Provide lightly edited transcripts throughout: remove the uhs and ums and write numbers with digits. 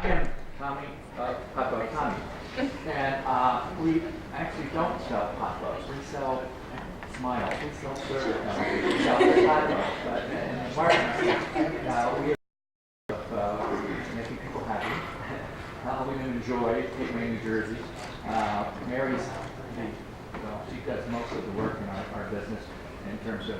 am Tommy, Hot Dog Tommy. And we actually don't sell hot dogs. We sell smiles. We sell service. We sell hot dogs. But in Martin, we have making people happy, helping them enjoy, take away New Jersey. Mary's, she does most of the work in our business in terms of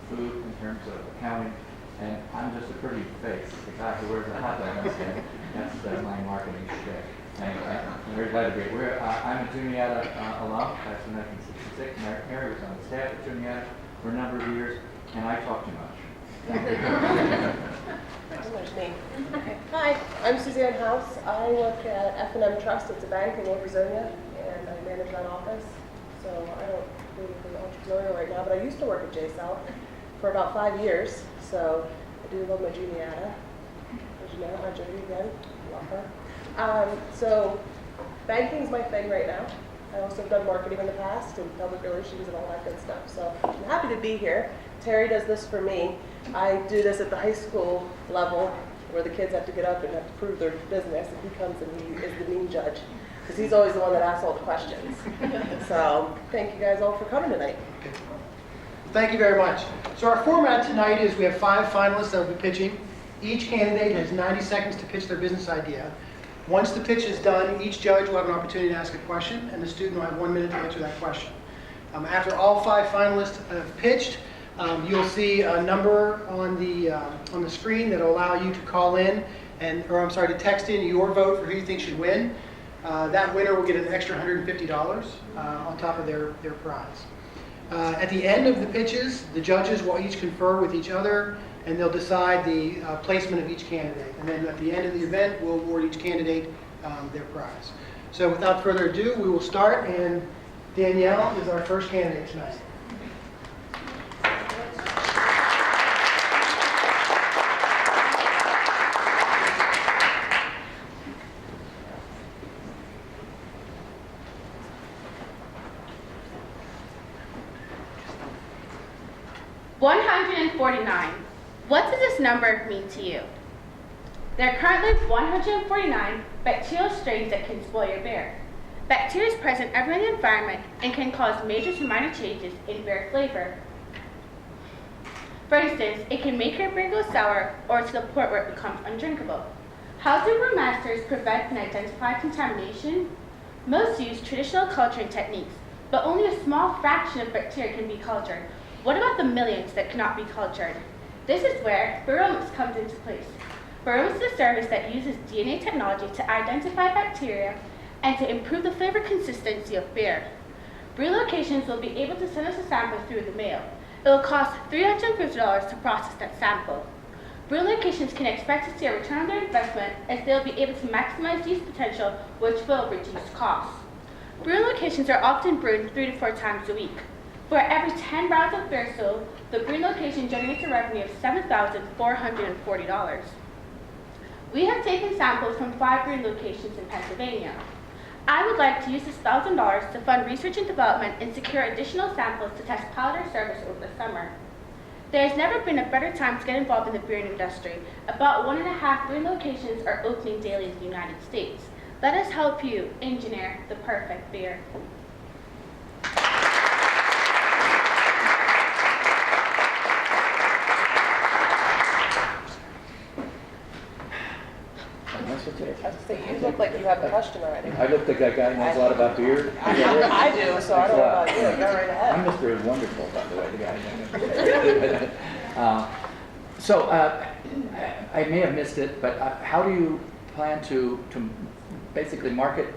food, in terms of accounting. And I'm just a pretty face, the guy who wears a hot dog on his head. That's my marketing shtick. And I'm very glad to be here. I'm a Juniata alum, class of 1966. Mary was on the staff at Juniata for a number of years, and I talk too much. Thank you. There's me. Hi, I'm Suzanne House. I work at F&M Trust. It's a bank in Virginia, and I manage that office. So I don't do anything entrepreneurial right now, but I used to work at JCEL for about 5 years. So I do love my Juniata. Juniata, hi Jody again. Love her. So banking's my thing right now. I also have done marketing in the past and public relations and all that good stuff. So I'm happy to be here. Terry does this for me. I do this at the high school level where the kids have to get up and have to prove their business, and he comes and he is the mean judge because he's always the one that asks all the questions. So thank you guys all for coming tonight. Thank you very much. So our format tonight is we have 5 finalists that will be pitching. Each candidate has 90 seconds to pitch their business idea. Once the pitch is done, each judge will have an opportunity to ask a question, and the student will have 1 minute to answer that question. After all 5 finalists have pitched, you'll see a number on the screen that will allow you to call in, to text in your vote for who you think should win. That winner will get an extra $150 on top of their prize. At the end of the pitches, the judges will each confer with each other, and they'll decide the placement of each candidate. And then at the end of the event, we'll award each candidate their prize. So without further ado, we will start, and Danielle is our first candidate tonight. What does this number mean to you? There are currently 149 bacterial strains that can spoil your beer. Bacteria is present everywhere in the environment and can cause major to minor changes in beer flavor. For instance, it can make your beer go sour or to the point where it becomes undrinkable. How do brewmasters prevent and identify contamination? Most use traditional culturing techniques, but only a small fraction of bacteria can be cultured. What about the millions that cannot be cultured? This is where Baromics comes into place. Baromics is a service that uses DNA technology to identify bacteria and to improve the flavor consistency of beer. Brew locations will be able to send us a sample through the mail. It will cost $350 to process that sample. Brew locations can expect to see a return on their investment as they will be able to maximize yeast potential, which will reduce costs. Brew locations are often brewed 3 to 4 times a week. For every 10 barrels of beer sold, the brewing location generates a revenue of $7,440. We have taken samples from 5 brewing locations in Pennsylvania. I would like to use this $1,000 to fund research and development and secure additional samples to test pilot our service over the summer. There has never been a better time to get involved in the brewing industry. About 1.5 brewing locations are opening daily in the United States. Let us help you engineer the perfect beer. You look like you have a question already. I look like that guy who knows a lot about beer. I do, so I don't know about you. Go right ahead. I'm Mr. Wonderful, by the way, the guy. I may have missed it, but how do you plan to basically market?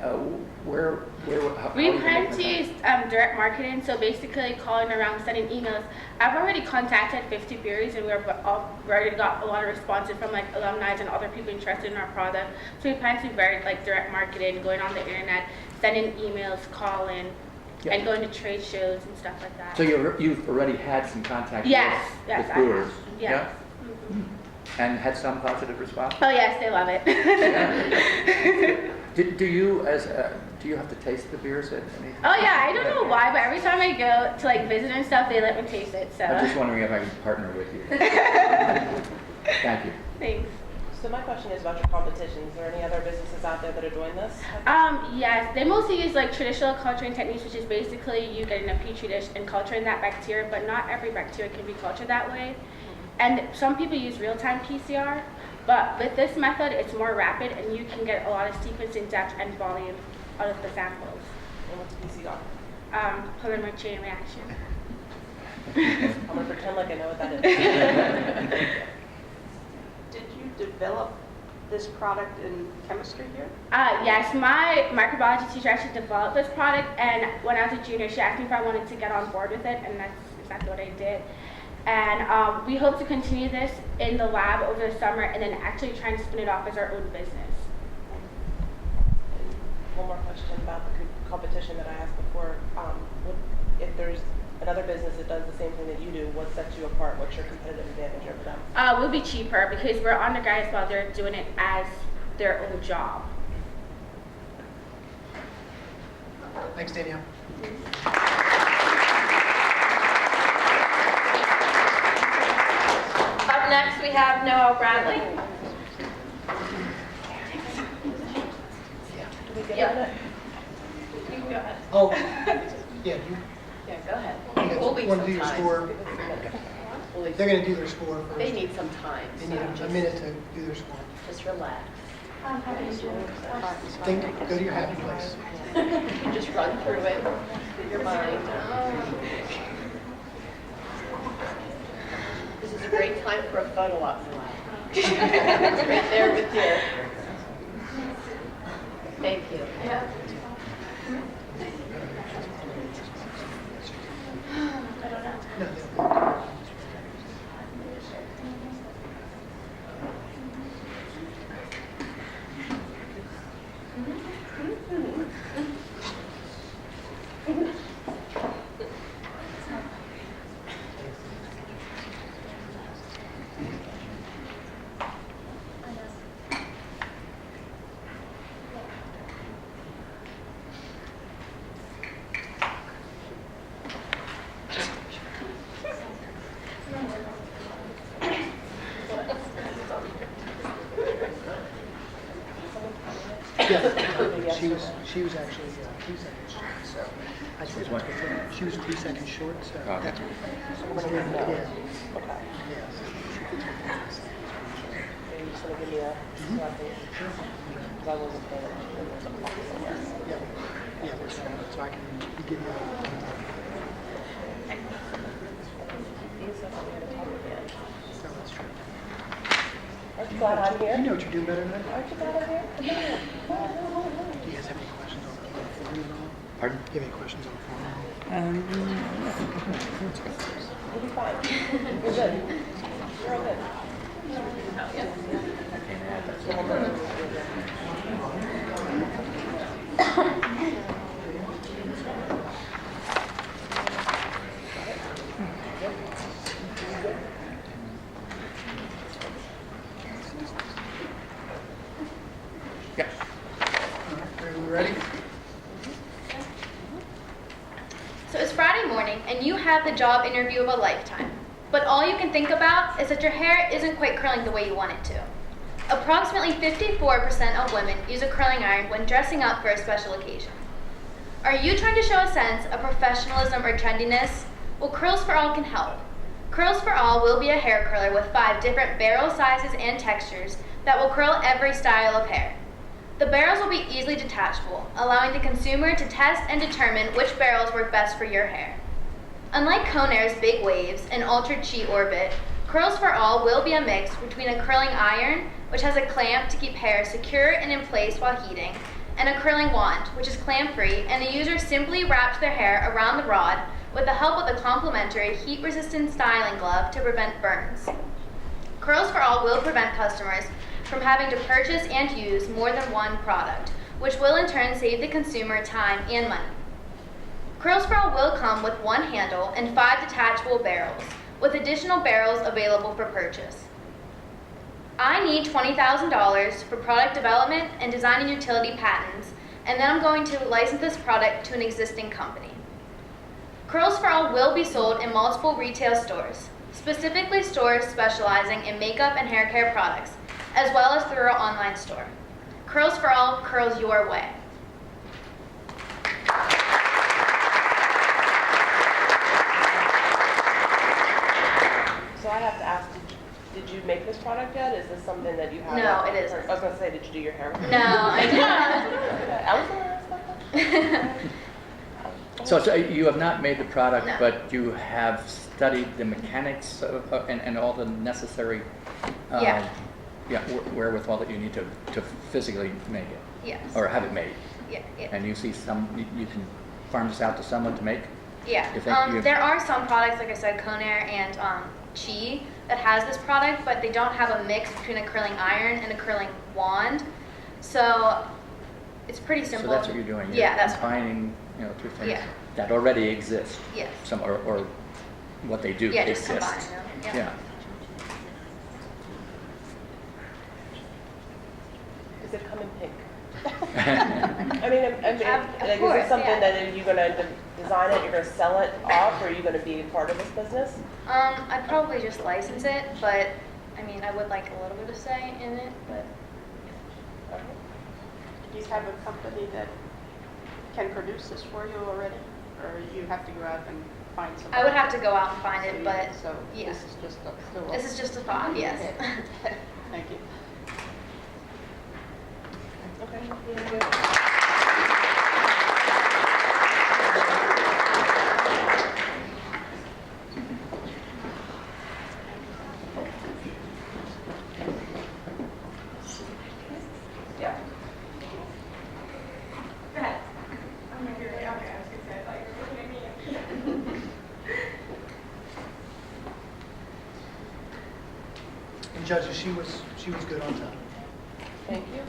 We plan to use direct marketing, so basically calling around, sending emails. I've already contacted 50 breweries, and we've already got a lot of responses from like alumni and other people interested in our product. So we plan to do very direct marketing, going on the internet, sending emails, calling, and going to trade shows and stuff like that. So you've already had some contact with brewers? Yes. Yeah. Mm-hmm. And had some positive response? Oh yes, they love it. Do you have to taste the beers at any? Oh yeah, I don't know why, but every time I go to visit and stuff, they let me taste it. So I'm just wondering if I can partner with you. Thank you. Thanks. So my question is about your competition. Is there any other businesses out there that are doing this? Yes, they mostly use like traditional culturing techniques, which is basically you getting a petri dish and culturing that bacteria, but not every bacteria can be cultured that way. And some people use real-time PCR, but with this method, it's more rapid and you can get a lot of sequencing depth and volume out of the samples. And what's PCR? Polymer chain reaction. I'm gonna pretend like I know what that is. Did you develop this product in chemistry here? Yes, my microbiology teacher actually developed this product, and when I was a junior, she asked me if I wanted to get on board with it, and that's exactly what I did. And we hope to continue this in the lab over the summer, and then actually trying to spin it off as our own business. One more question about the competition that I asked before. If there's another business that does the same thing that you do, what sets you apart? What's your competitive advantage over them? We'll be cheaper because we're undergrads while they're doing it as their own job. Thanks, Danielle. Up next, we have Noel Bradley. Do we get Yeah. on it? You go ahead. Oh, yeah, you Yeah, go ahead. want to do your score? They're going to do their score first. They need some time. They need a minute to do their score. Just relax. Go to your happy place. Just run through it with your mind. This is a great time for a photo op. Right there with you. Thank you. No, they'll- Yeah, she was actually 2 seconds short, so I said she was 2 seconds short, so. Okay. Yeah. Okay. Yes. Are you just gonna give me a second? Sure. Because I wasn't paying attention. There's a clock somewhere. Yeah, so I can give you. These are on the top again. So that's true. Aren't you glad I'm You here? know what you're doing better than that? Aren't you glad I'm here? Do you guys have any questions on the form at all? Pardon? Do you have any questions on the form? You'll be fine. You're good. You're all good. Yeah. All right, are we ready? So it's Friday morning, and you have the job interview of a lifetime. But all you can think about is that your hair isn't quite curling the way you want it to. Approximately 54% of women use a curling iron when dressing up for a special occasion. Are you trying to show a sense of professionalism or trendiness? Well, Curls for All can help. Curls for All will be a hair curler with 5 different barrel sizes and textures that will curl every style of hair. The barrels will be easily detachable, allowing the consumer to test and determine which barrels work best for your hair. Unlike Conair's Big Waves and Ultra Chi Orbit, Curls for All will be a mix between a curling iron, which has a clamp to keep hair secure and in place while heating, and a curling wand, which is clamp-free, and the user simply wraps their hair around the rod with the help of a complimentary heat-resistant styling glove to prevent burns. Curls for All will prevent customers from having to purchase and use more than one product, which will in turn save the consumer time and money. Curls for All will come with 1 handle and 5 detachable barrels, with additional barrels available for purchase. I need $20,000 for product development and design and utility patents, and then I'm going to license this product to an existing company. Curls for All will be sold in multiple retail stores, specifically stores specializing in makeup and hair care products, as well as through our online store. Curls for all, curls your way. So I have to ask, did you make this product yet? Is this something that you have? No, it isn't. I was going to say, did you do your hair? No, I did not. I was going to ask that question. So you have not made the product, No. but you have studied the mechanics and all the necessary Yeah. wherewithal that you need to physically make it, Yes. or have it made. Yeah, yeah. And you see you can farm this out to someone to make? Yeah. You think you- There are some products, like I said, Conair and Chi, that has this product, but they don't have a mix between a curling iron and a curling wand. So it's pretty So simple. that's what you're doing? Yeah, You're that's combining, two things Yeah. that already exist. Yes. Or what they do Yeah, just exists. combining them. Yeah. Does it come in pink? I mean, Of like, is course, this something yeah. that you're going to design it, you're going to sell it off, or are you going to be part of this business? I'd probably just license it, but I mean, I would like a little bit of say in it, but Okay. Do you have a company that can produce this for you already? Or you have to go out and find somebody? I would have to go out and find it, but So yeah. this is just still. This is just a thought, yes. Thank you. Okay. Yeah. Go ahead. I'm gonna hear it. Okay, I was gonna say, I thought you were looking at me. And judges, she was good on time. Thank you.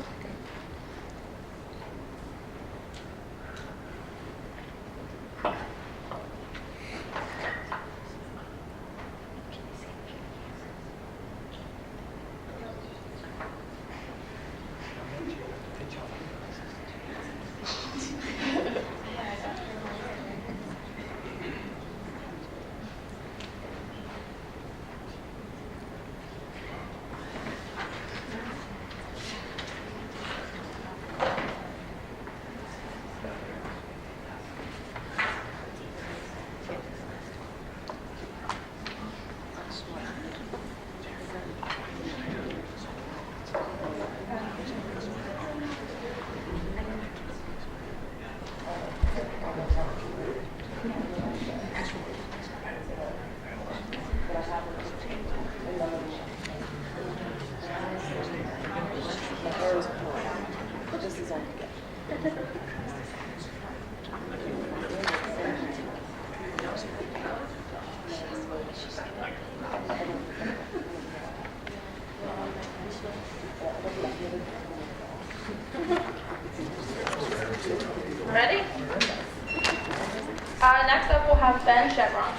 This is all together. Ready? Next up, we'll have Ben Chevron.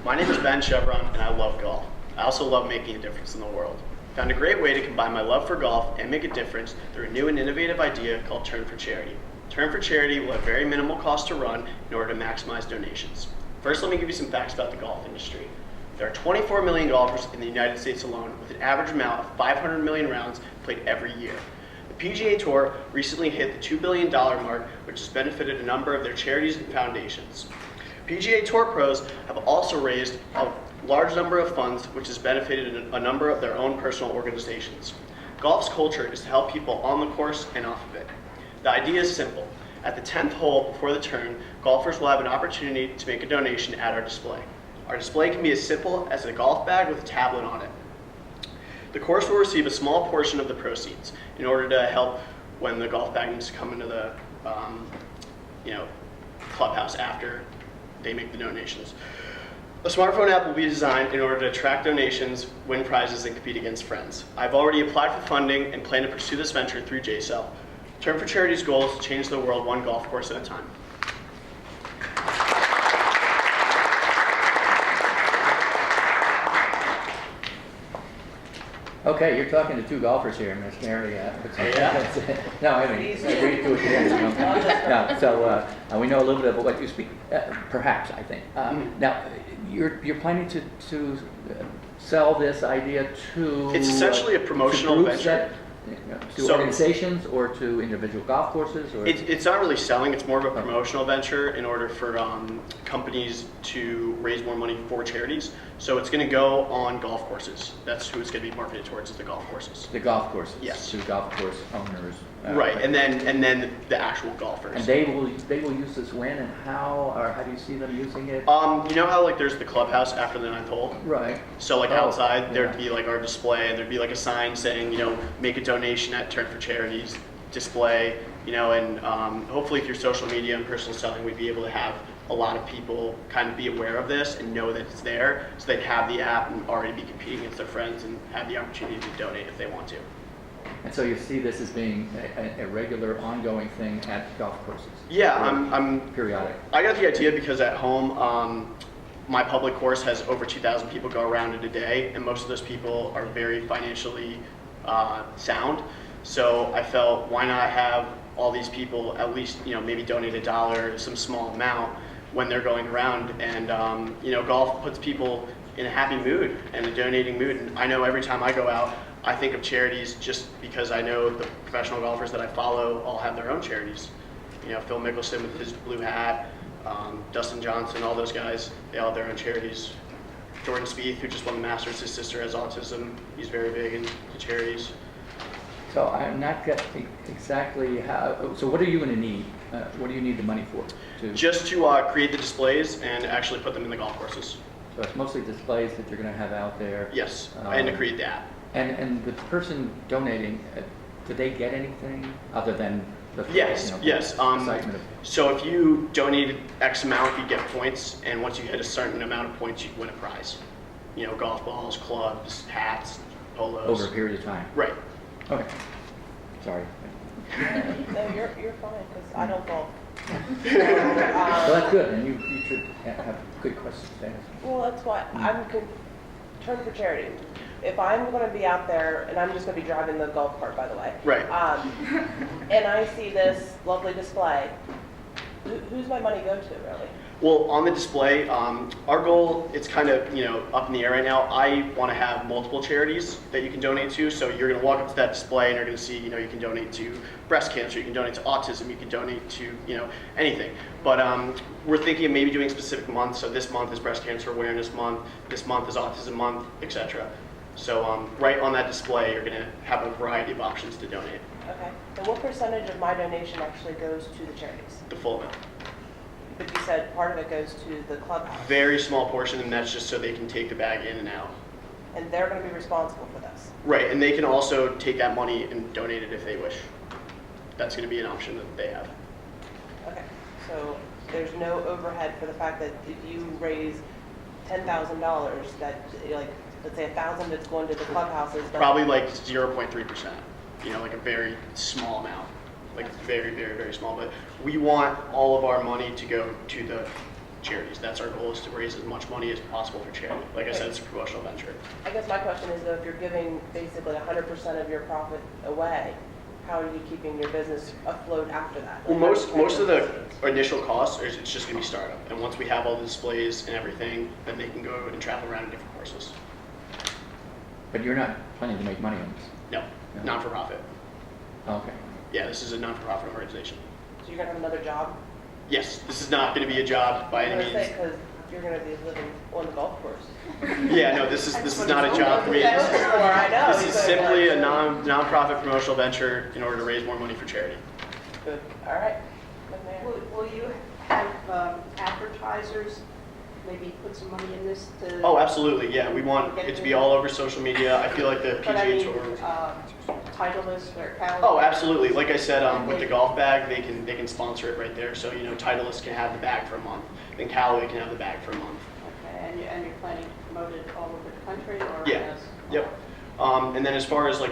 My name is Ben Chevron, and I love golf. I also love making a difference in the world. I found a great way to combine my love for golf and make a difference through a new and innovative idea called Turn for Charity. Turn for Charity will have very minimal cost to run in order to maximize donations. First, let me give you some facts about the golf industry. There are 24 million golfers in the United States alone, with an average amount of 500 million rounds played every year. The PGA Tour recently hit the $2 billion mark, which has benefited a number of their charities and foundations. PGA Tour pros have also raised a large number of funds, which has benefited a number of their own personal organizations. Golf's culture is to help people on the course and off of it. The idea is simple. At the 10th hole before the turn, golfers will have an opportunity to make a donation at our display. Our display can be as simple as a golf bag with a tablet on it. The course will receive a small portion of the proceeds in order to help when the golf bag needs to come into the clubhouse after they make the donations. A smartphone app will be designed in order to track donations, win prizes, and compete against friends. I've already applied for funding and plan to pursue this venture through JCEL. Turn for Charity's goal is to change the world one golf course at a time. Okay, you're talking to two golfers here, Miss Mary. Yeah. No, I mean, we do it here. No, so we know a little bit of what you speak, perhaps, I think. Now, you're planning to sell this idea to... It's essentially a promotional to groups venture. To So- organizations or to individual golf courses? Or? It's not really selling, it's more of a promotional venture in order for companies to raise more money for charities. So it's going to go on golf courses. That's who it's going to be marketed towards, is the golf courses. The golf courses? Yes. To golf course owners? Right, and then the actual golfers. And they will use this when and how, or how do you see them using it? You know how like there's the clubhouse after the 9th hole? Right. So like Oh, outside, yeah. there'd be like our display, and there'd be like a sign saying, make a donation at Turn for Charities display, and hopefully through social media and personal selling, we'd be able to have a lot of people kind of be aware of this and know that it's there, so they'd have the app and already be competing against their friends and have the opportunity to donate if they want to. And so you see this as being a regular, ongoing thing at golf courses? Yeah, Or I'm periodic? I got the idea because at home, my public course has over 2,000 people go around it a day, and most of those people are very financially sound. So I felt, why not have all these people at least, maybe donate $1, some small amount when they're going around, and golf puts people in a happy mood and a donating mood. And I know every time I go out, I think of charities just because I know the professional golfers that I follow all have their own charities. Phil Mickelson with his blue hat, Dustin Johnson, all those guys, they all have their own charities. Jordan Spieth, who just won the Masters, his sister has autism. He's very big into charities. So I'm not getting exactly how, so what are you going to need? What do you need the money for? Just to create the displays and actually put them in the golf courses. So it's mostly displays that you're going to have out there? Yes, and to create the app. And the person donating, do they get anything other than the Yes. excitement of... So if you donated X amount, you get points, and once you hit a certain amount of points, you win a prize. Golf balls, clubs, hats, polos. Over a period of time? Right. Okay. Sorry. No, you're fine, because I don't golf. Well, that's good, and you should have good questions to ask. Well, that's why Turn for Charity. If I'm going to be out there, and I'm just going to be driving the golf cart, by the way. Right. And I see this lovely display, who's my money go to, really? Well, on the display, our goal, it's kind of, up in the air right now. I want to have multiple charities that you can donate to. So you're going to walk up to that display and you're going to see, you can donate to breast cancer, you can donate to autism, you can donate to, anything. But we're thinking of maybe doing specific months. So this month is Breast Cancer Awareness Month, this month is Autism Month, etc. So right on that display, you're going to have a variety of options to donate. Okay. And what percentage of my donation actually goes to the charities? The full amount. But you said part of it goes to the clubhouse. Very small portion, and that's just so they can take the bag in and out. And they're going to be responsible for this. Right, and they can also take that money and donate it if they wish. That's going to be an option that they have. Okay. So there's no overhead for the fact that if you raise $10,000, that let's say 1,000 that's going to the clubhouses. Probably like 0.3%. Like a very small amount. Like very, very, very small. But we want all of our money to go to the charities. That's our goal, is to raise as much money as possible for charity. Like I said, it's a promotional venture. I guess my question is, though, if you're giving basically 100% of your profit away, how are you keeping your business afloat after that? Well, most of the initial costs, it's just going to be startup. And once we have all the displays and everything, then they can go and travel around to different courses. But you're not planning to make money on this? No, non-for-profit. Okay. Yeah, this is a non-for-profit organization. So you're going to have another job? Yes, this is not going to be a job by any means. Because you're going to be living on the golf course. Yeah, no, this is not a job for me. This is simply a non-profit promotional venture in order to raise more money for charity. Good. All right. Good man. Will you have advertisers maybe put some money in this to? Oh, absolutely. Yeah, we want it to be all over social media. I feel like the PGA Tour. Titleist or calendar? Oh, absolutely. Like I said, with the golf bag, they can sponsor it right there. So Titleist can have the bag for a month, then Callaway can have the bag for a month. Okay, and you're planning to promote it all over the country, or? Yeah. Yep. And then as far as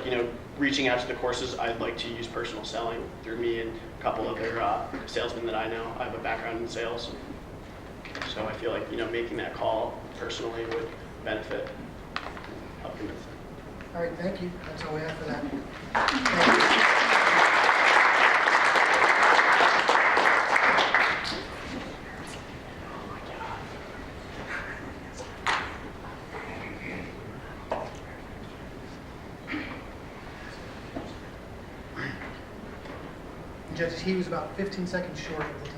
reaching out to the courses, I'd like to use personal selling through me and a couple other salesmen that I know. I have a background in sales, so I feel like making that call personally would benefit. Help convince them. All right, thank you. That's all we have for that. Thank you. Judges, he was about 15 seconds short of the time.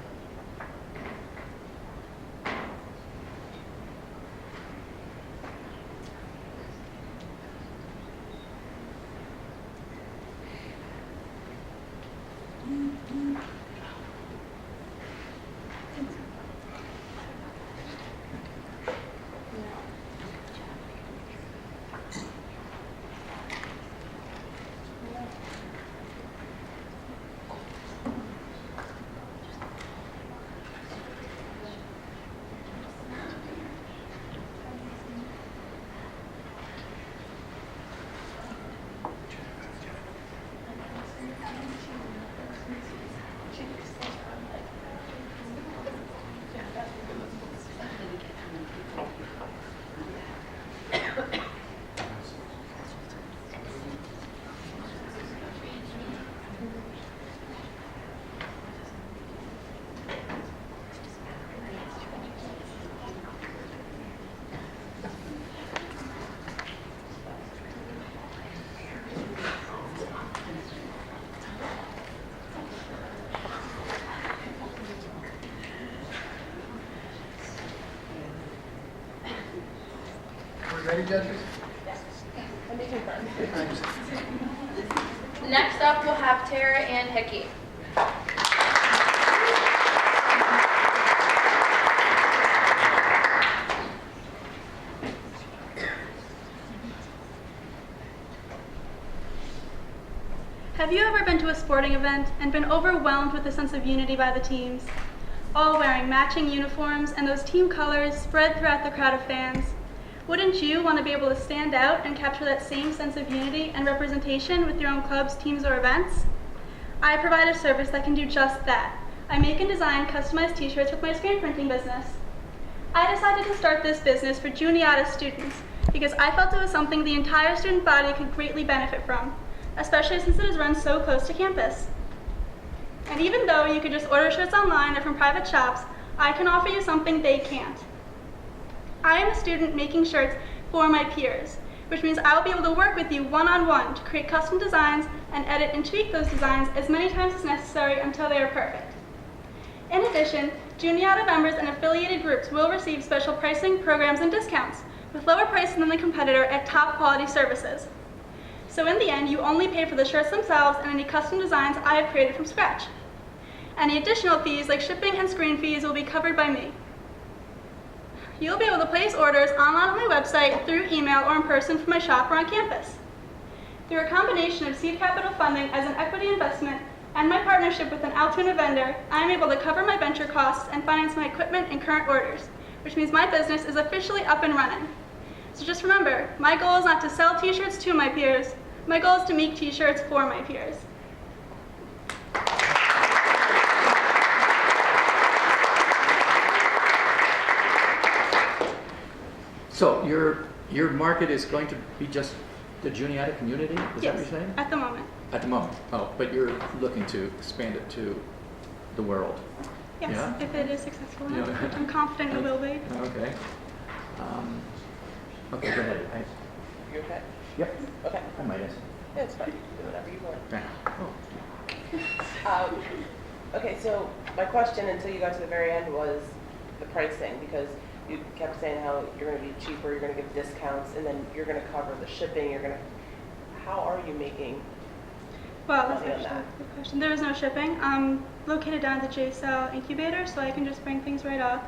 Ready, judges? I'm making fun. Thanks. Next up, we'll have Tara and Hickey. Have you ever been to a sporting event and been overwhelmed with a sense of unity by the teams? All wearing matching uniforms and those team colors spread throughout the crowd of fans. Wouldn't you want to be able to stand out and capture that same sense of unity and representation with your own clubs, teams, or events? I provide a service that can do just that. I make and design customized t-shirts with my screen printing business. I decided to start this business for Juniata students because I felt it was something the entire student body could greatly benefit from, especially since it is run so close to campus. And even though you could just order shirts online or from private shops, I can offer you something they can't. I am a student making shirts for my peers, which means I will be able to work with you one-on-one to create custom designs and edit and tweak those designs as many times as necessary until they are perfect. In addition, Juniata members and affiliated groups will receive special pricing, programs, and discounts with lower prices than the competitor at top quality services. So in the end, you only pay for the shirts themselves and any custom designs I have created from scratch. Any additional fees like shipping and screen fees will be covered by me. You'll be able to place orders online on my website, through email, or in person from my shop or on campus. Through a combination of seed capital funding as an equity investment and my partnership with an Altoona vendor, I am able to cover my venture costs and finance my equipment and current orders, which means my business is officially up and running. So just remember, my goal is not to sell t-shirts to my peers, my goal is to make t-shirts for my peers. So your market is going to be just the Juniata community? Is that what you're saying? At the moment. At the moment. Oh, but you're looking to expand it to the world. Yes, Yeah? if it is successful Yeah. enough, which I'm confident it will be. Okay. Okay, go ahead. You okay? Yep, Okay. I might ask. Yeah, it's fine. Do whatever you want. Oh. Okay, so my question until you got to the very end was the pricing, because you kept saying how you're going to be cheaper, you're going to give discounts, and then you're going to cover the shipping. How are you making Well, that's money on actually that? a good question. There is no shipping. I'm located down at the JCEL incubator, so I can just bring things right up.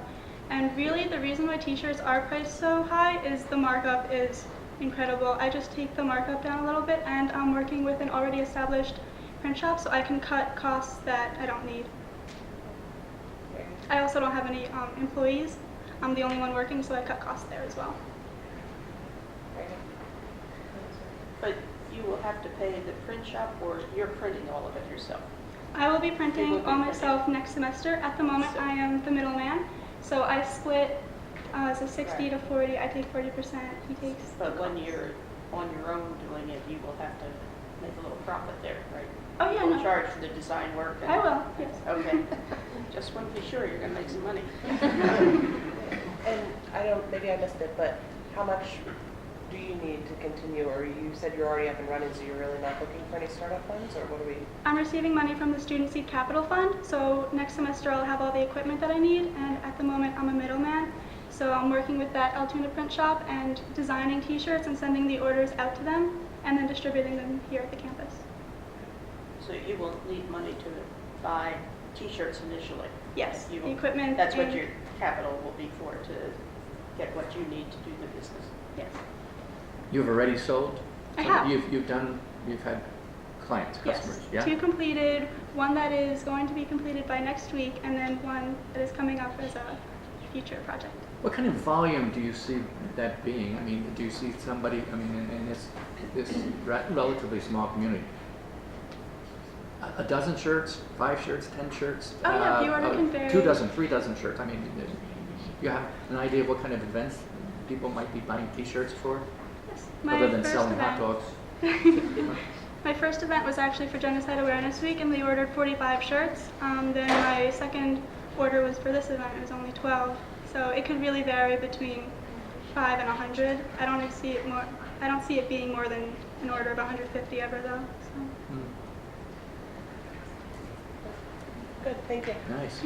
And really, the reason why t-shirts are priced so high is the markup is incredible. I just take the markup down a little bit, and I'm working with an already established print shop, so I can cut costs that I don't need. I also don't have any employees. I'm the only one working, so I cut costs there as well. But you will have to pay the print shop, or you're printing all of it yourself? I will be You will printing be all myself next semester. At the moment, I am the middleman, so I split as a 60 to 40. I take 40%. He takes. But when you're on your own doing it, you will have to make a little profit there, right? Oh, yeah, You'll no. charge for the design work. And, I will, yes. Okay. Just want to be sure you're going to make some money. And I don't, maybe I missed it, but how much do you need to continue? Or you said you're already up and running, so you're really not looking for any startup funds, or what are we? I'm receiving money from the Student Seed Capital Fund, so next semester I'll have all the equipment that I need, and at the moment I'm a middleman. So I'm working with that Altoona print shop and designing t-shirts and sending the orders out to them, and then distributing them here at the campus. So you will need money to buy t-shirts initially? Yes, You the will, equipment. that's what and- your capital will be for, to get what you need to do the business. Yes. You've already sold? I So have. You've had clients, customers, Yes, yeah? 2 completed, 1 that is going to be completed by next week, and then 1 that is coming up as a future project. What kind of volume do you see that being? I mean, do you see somebody, I mean, in this relatively small community? A dozen shirts, 5 shirts, 10 shirts? Oh, yeah, the order can vary. 2 dozen, 3 dozen shirts. I mean, you have an idea of what kind of events people might be buying t-shirts for? Yes. Other than selling hot dogs? My first event was actually for Genocide Awareness Week, and we ordered 45 shirts. Then my second order was for this event. It was only 12. So it could really vary between 5 and 100. I don't see it being more than an order of 150 ever, though. So. Good, thank you. Nice.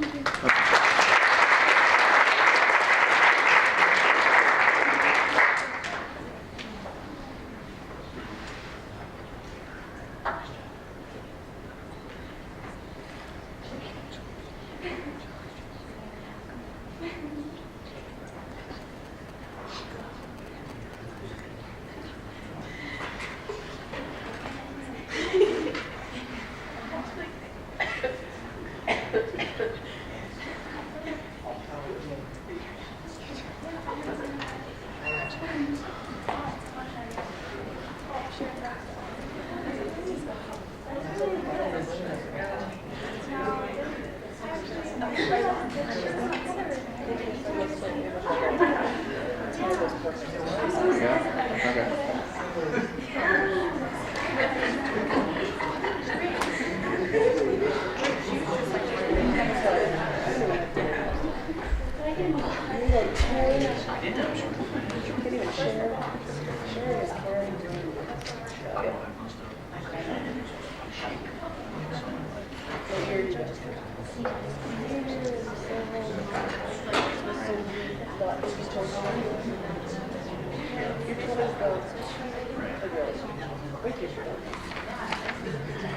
Yeah, okay.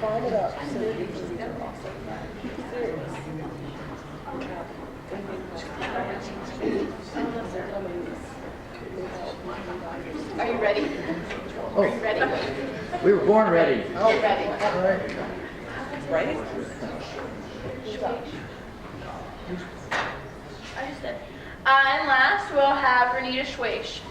Find it up, so that these are awesome. Serious. Are you ready? Oh, Are you ready? we were born ready. You're ready. Right? I just did. And last, we'll have Rita Schweish.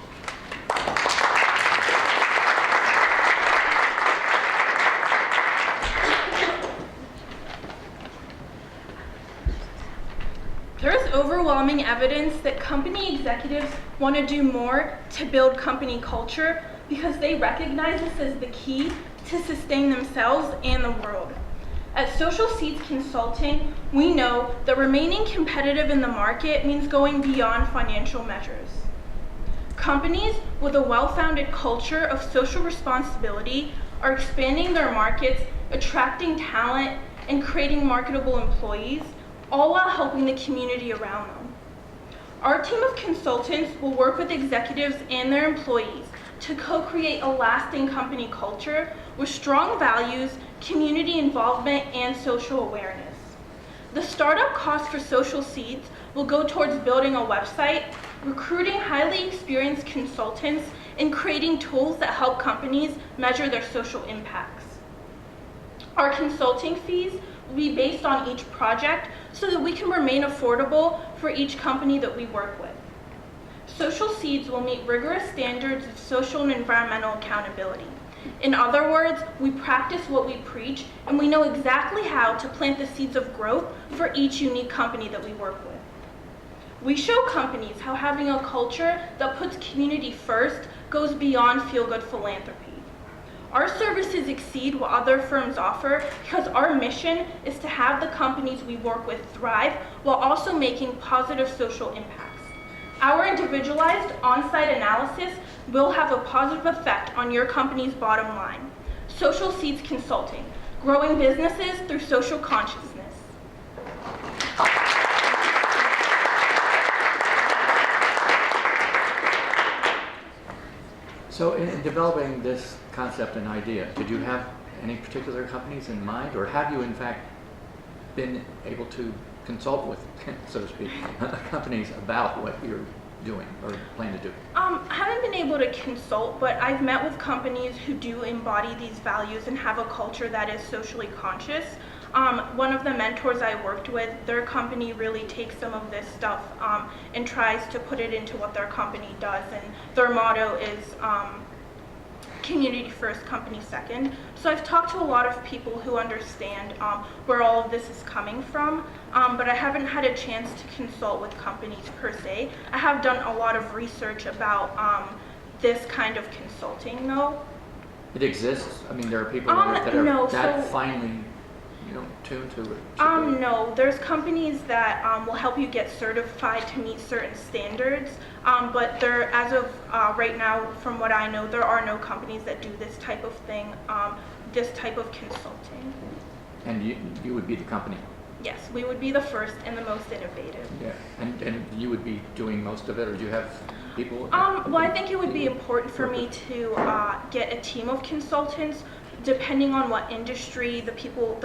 There's overwhelming evidence that company executives want to do more to build company culture because they recognize this as the key to sustain themselves and the world. At Social Seeds Consulting, we know that remaining competitive in the market means going beyond financial measures. Companies with a well-founded culture of social responsibility are expanding their markets, attracting talent, and creating marketable employees, all while helping the community around them. Our team of consultants will work with executives and their employees to co-create a lasting company culture with strong values, community involvement, and social awareness. The startup cost for Social Seeds will go towards building a website, recruiting highly experienced consultants, and creating tools that help companies measure their social impacts. Our consulting fees will be based on each project so that we can remain affordable for each company that we work with. Social Seeds will meet rigorous standards of social and environmental accountability. In other words, we practice what we preach, and we know exactly how to plant the seeds of growth for each unique company that we work with. We show companies how having a culture that puts community first goes beyond feel-good philanthropy. Our services exceed what other firms offer because our mission is to have the companies we work with thrive while also making positive social impacts. Our individualized on-site analysis will have a positive effect on your company's bottom line. Social Seeds Consulting, growing businesses through social consciousness. So in developing this concept and idea, did you have any particular companies in mind, or have you in fact been able to consult with, so to speak, companies about what you're doing or plan to do? I haven't been able to consult, but I've met with companies who do embody these values and have a culture that is socially conscious. One of the mentors I worked with, their company really takes some of this stuff and tries to put it into what their company does, and their motto is community first, company second. So I've talked to a lot of people who understand where all of this is coming from, but I haven't had a chance to consult with companies per se. I have done a lot of research about this kind of consulting though. It exists? I mean, there are people that are no, that so- finely tuned to it? No, there's companies that will help you get certified to meet certain standards, but there, as of right now, from what I know, there are no companies that do this type of thing, this type of consulting. And you would be the company? Yes, we would be the first and the most innovative. Yeah, and you would be doing most of it, or do you have people? Well, I think it would be important for me to get a team of consultants. Depending on what industry the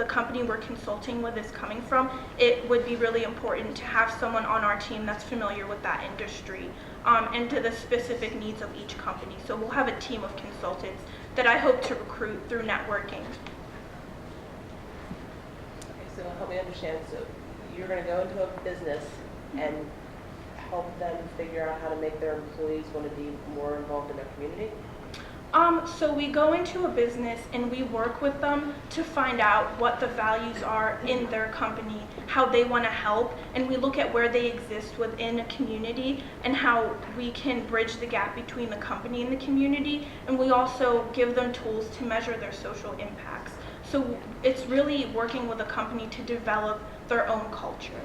company we're consulting with is coming from, it would be really important to have someone on our team that's familiar with that industry and to the specific needs of each company. So we'll have a team of consultants that I hope to recruit through networking. Okay, so help me understand. So you're going to go into a business and help them figure out how to make their employees want to be more involved in their community? So we go into a business and we work with them to find out what the values are in their company, how they want to help, and we look at where they exist within a community and how we can bridge the gap between the company and the community, and we also give them tools to measure their social impacts. So it's really working with a company to develop their own culture.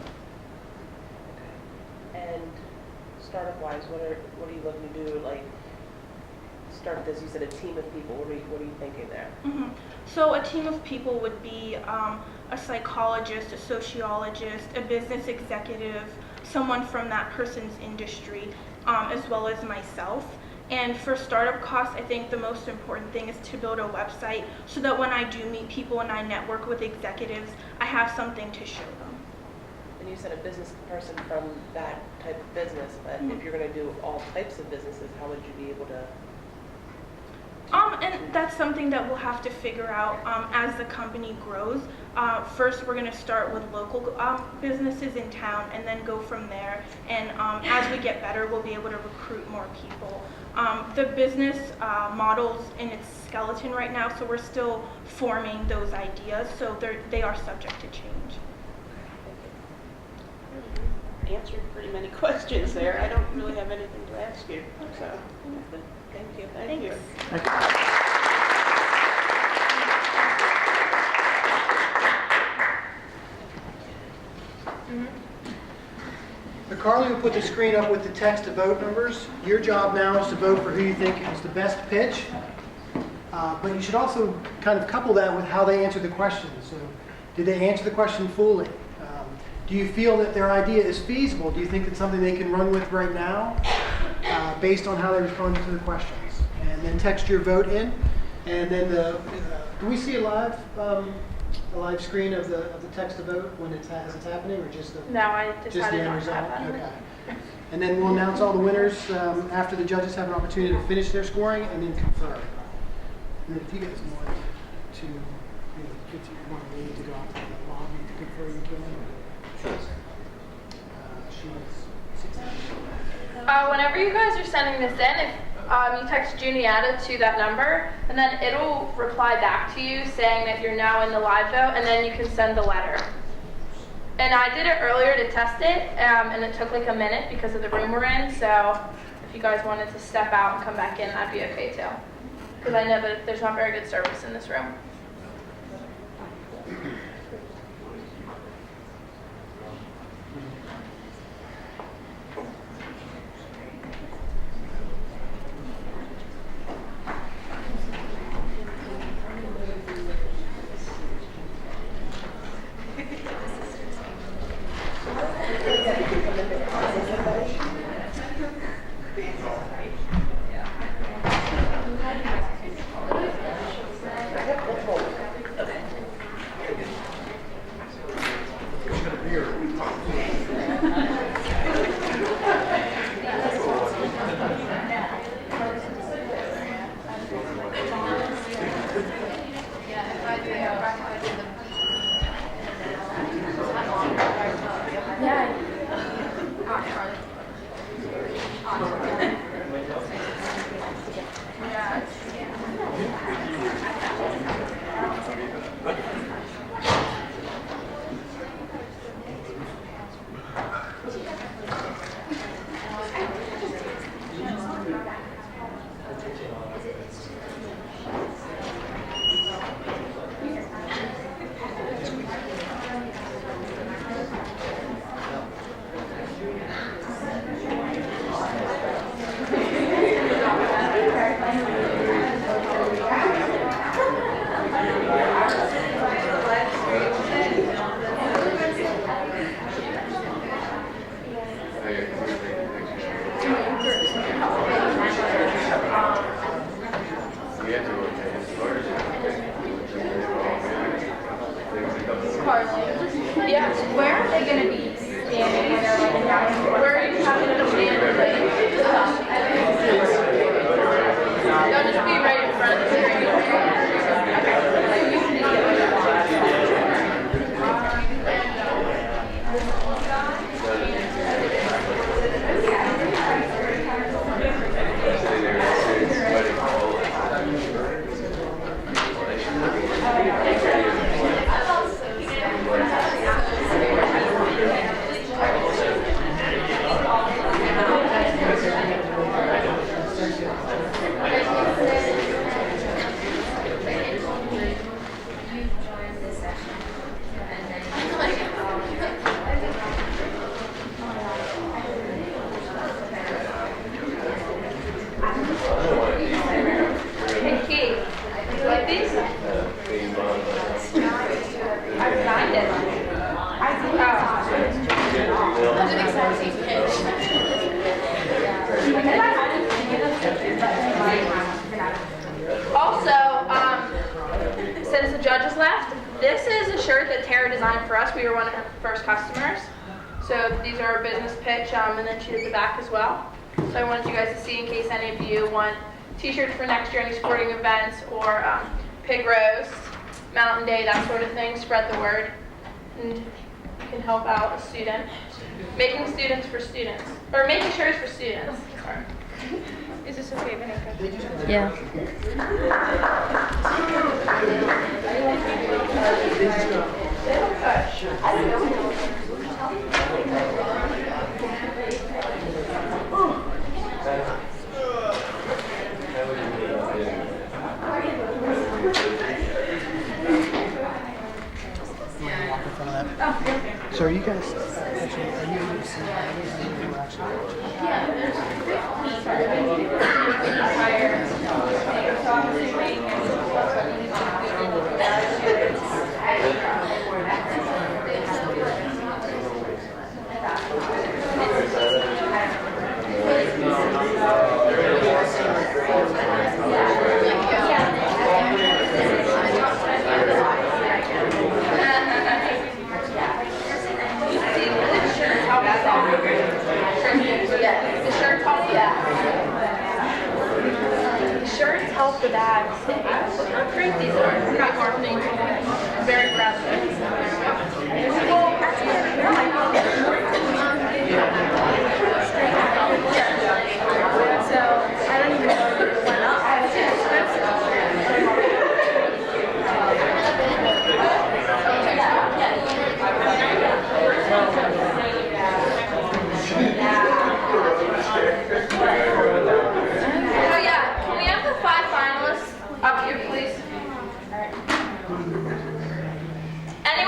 Okay. And startup-wise, what are you looking to do? Like, start this, you said a team of people. What are you thinking there? Mm-hmm. So a team of people would be a psychologist, a sociologist, a business executive, someone from that person's industry, as well as myself. And for startup costs, I think the most important thing is to build a website so that when I do meet people and I network with executives, I have something to show them. And you said a business person from that type of business, but if you're going to do all types of businesses, how would you be able to? And that's something that we'll have to figure out as the company grows. First, we're going to start with local businesses in town and then go from there. And as we get better, we'll be able to recruit more people. The business model's in its skeleton right now, so we're still forming those ideas, so they are subject to change. Answered pretty many questions there. I don't really have anything to ask you. So, Thank you. thank you. So Carly will put the screen up with the text to vote numbers. Your job now is to vote for who you think is the best pitch. But you should also kind of couple that with how they answer the question. So did they answer the question fully? Do you feel that their idea is feasible? Do you think it's something they can run with right now based on how they responded to the questions? And then text your vote in. And then do we see a live screen of the text to vote when as it's happening, or just the No, I just decided the end not to result? have that. Okay. And then we'll announce all the winners after the judges have an opportunity to finish their scoring and then confirm. And then if you guys want to, if you want me to go out to the lobby to confirm, you can. Sure. Whenever you guys are sending this in, if you text Juniata to that number, and then it'll reply back to you saying that you're now in the live vote, and then you can send the letter. And I did it earlier to test it, and it took like a minute because of the room we're in. So if you guys wanted to step out and come back in, that'd be okay too. Because I know that there's not very good service in this room. Yeah, where are they going to be standing when they're running down? Where are you having them stand? They'll just be right in front of the screen. Hickey, you like these? I designed it. Also, since the judges left, this is a shirt that Tara designed for us. We were one of her first customers. So these are our business pitch, and then she did the back as well. So I wanted you guys to see in case any of you want t-shirts for next year, any sporting events, or pig roast, mountain day, that sort of thing. Spread the word, and you can help out a student. Making students for students, or making shirts for students. Sorry. Is this okay, Vanessa? Yeah. So are you guys actually, are you able to see The shirts help the bags.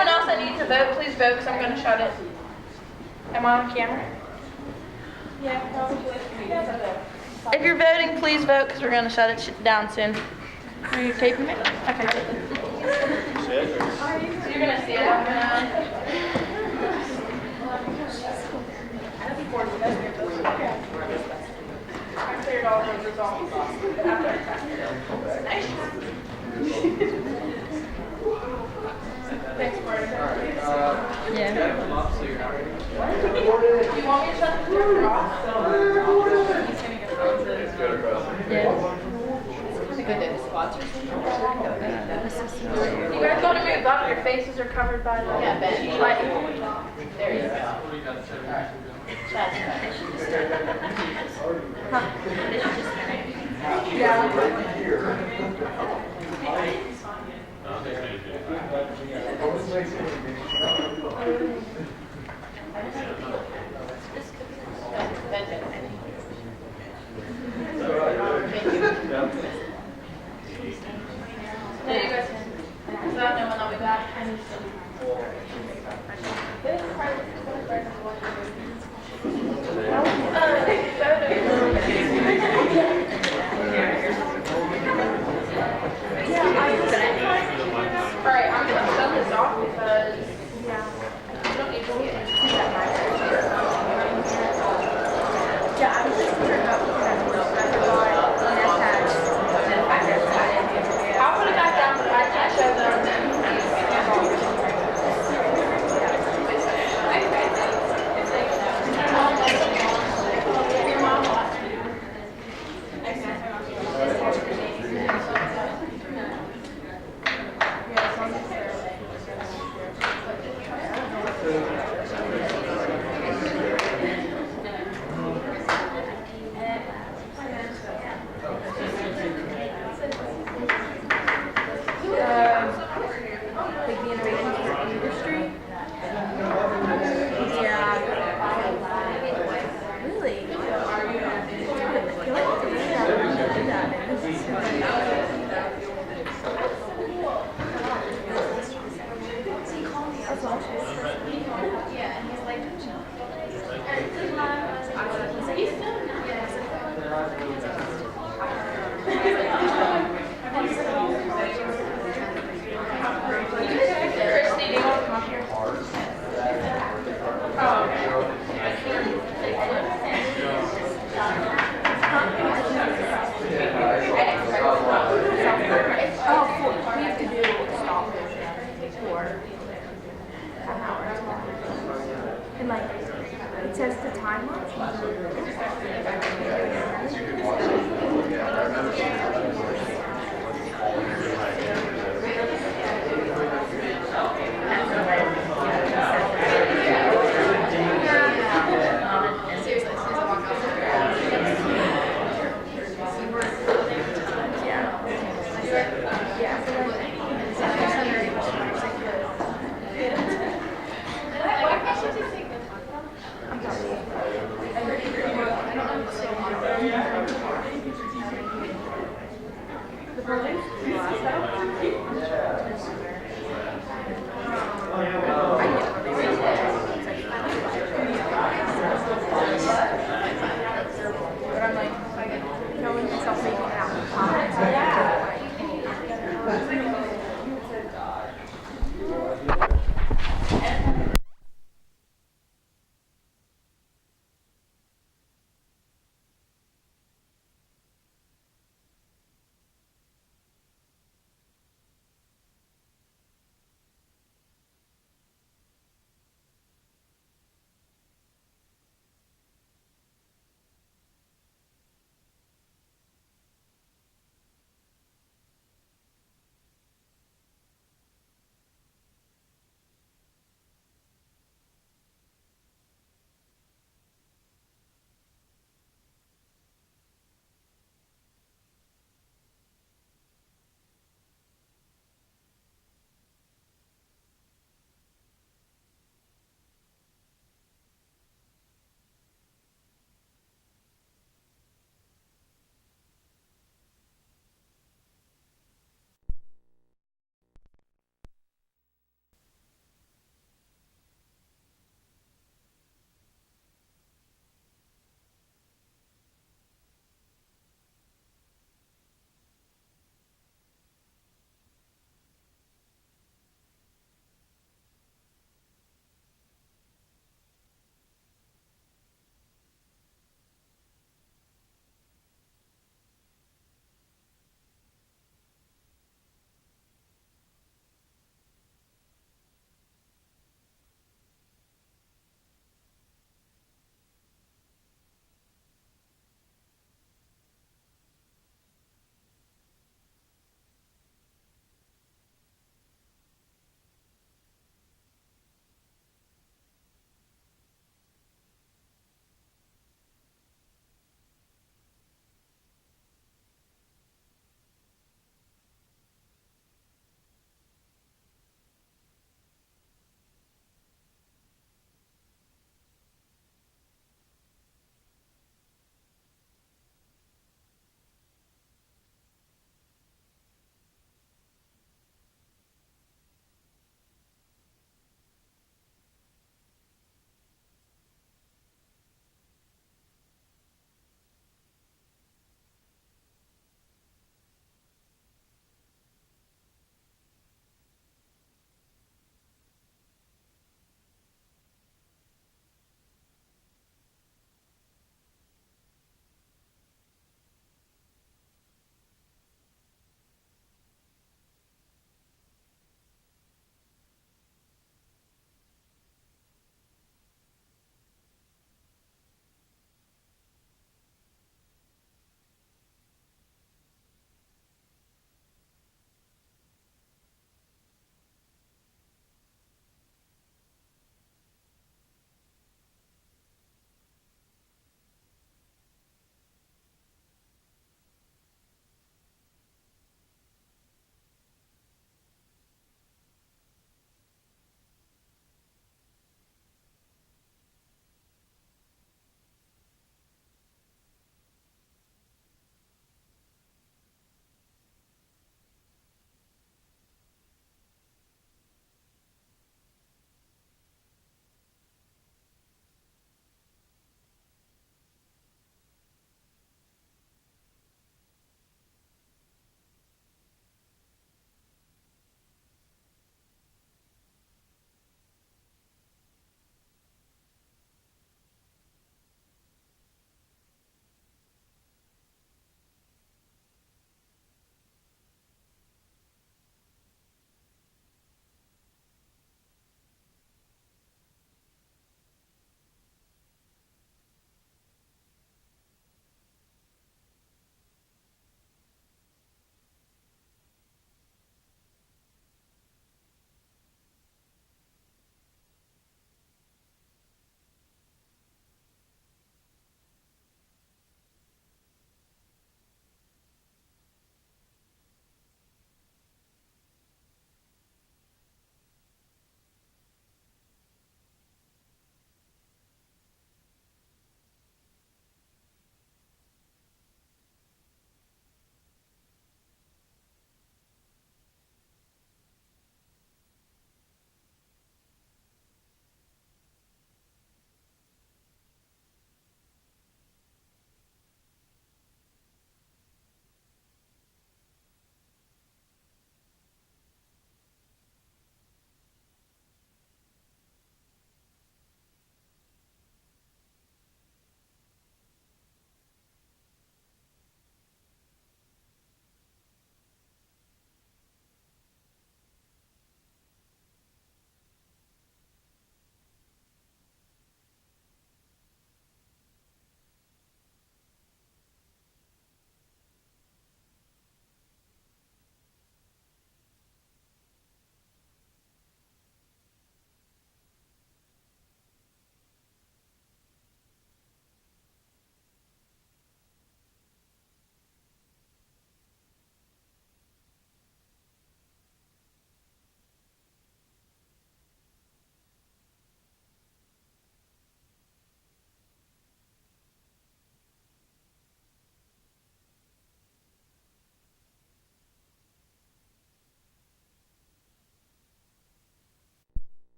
anyone else that needs to vote, please vote because I'm going to shut it. Am I on camera? Yeah, probably. If you're voting, please vote because we're going to shut it down soon. Are you taping me? Okay. So you're going to see it on I cleared all the results. Thanks, Marty. Yeah. You want me to shut the projector off? You guys want to move up? Your faces are covered by the light. There you go. No, you guys can. Because I know when I'll be back. Alright, I'm going to shut this off because you don't need to see it. Yeah, I was just wondering about I'll put it back down, but I can't show them.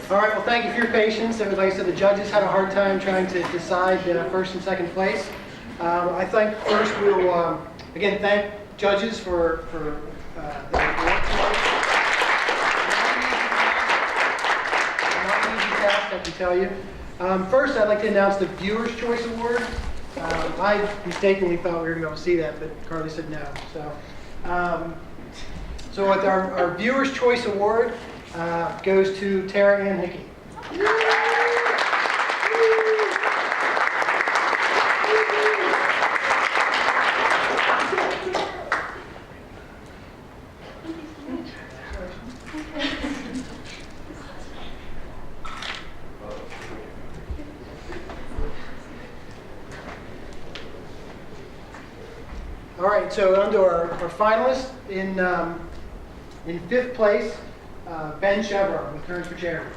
All right, well, thank you for your patience. Like I said, the judges had a hard time trying to decide first and second place. I think first we'll, again, thank judges for their work tonight. Not an easy task, I can tell you. First, I'd like to announce the Viewer's Choice Award. I mistakenly thought we were going to be able to see that, but Carly said no. So with our Viewer's Choice Award goes to Tara Ann Hickey. All right, so on to our finalists. In fifth place, Ben Chevron with Turns for Charity.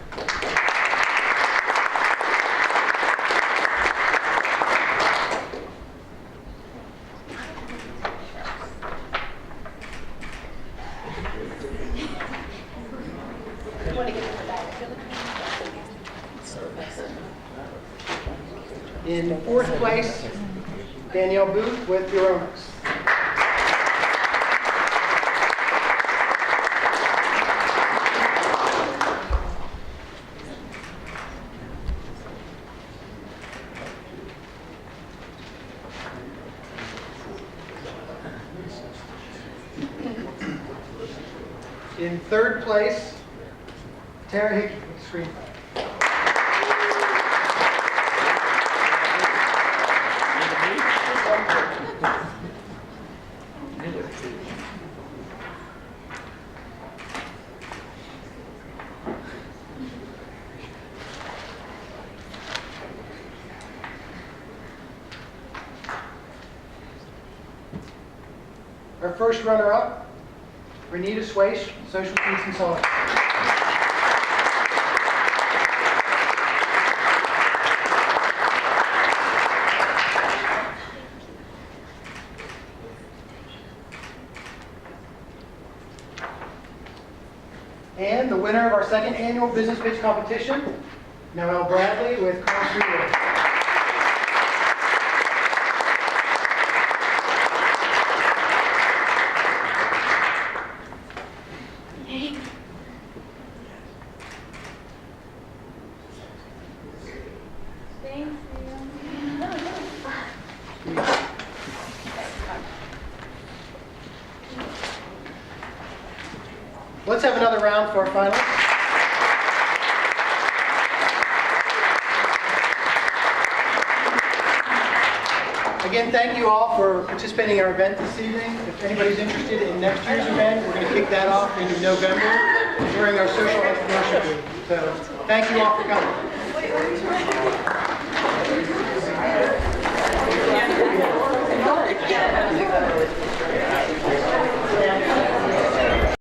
In fourth place, Danielle Booth with Your Owners. In third place, Tara Hickey with Screenplay. Our first runner-up, Rita Swace, Social Needs Consultant. And the winner of our second annual business pitch competition, Noel Bradley with Carl Street. Let's have another round for our finalists. Again, thank you all for participating in our event this evening. If anybody's interested in next year's event, we're going to kick that off in November during our social entrepreneurship week. So thank you all for coming.